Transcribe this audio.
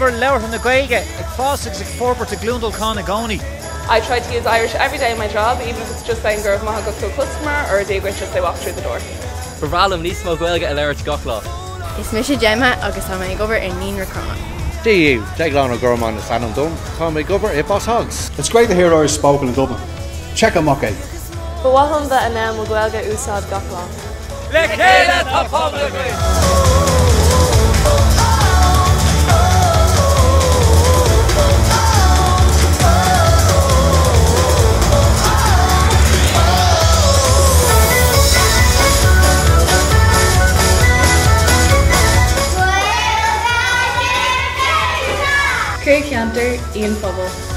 gobar leabhar na Gaeilge ag fásaigh ag forbairt a glún Dolcáin a gcónaí. I try to use Irish every day in my job, even if it's just saying Gurv Maha go to a customer or a day which just they walk through the door. Bhrálam níos mó Gaeilge a leirt gachlá. Is mis Gemma agus tá mé gobar in níon racán. DU, Deaglan or Gurman is Sanam Dum, tá mé gobar I Boss Hogs. It's great to hear Irish spoken in Dublin. Check a muck. But what hum that anam Gaeilge úsáid gachlá. Le Chéile tá poblaigh. Craig Cantor, Ian Fubble.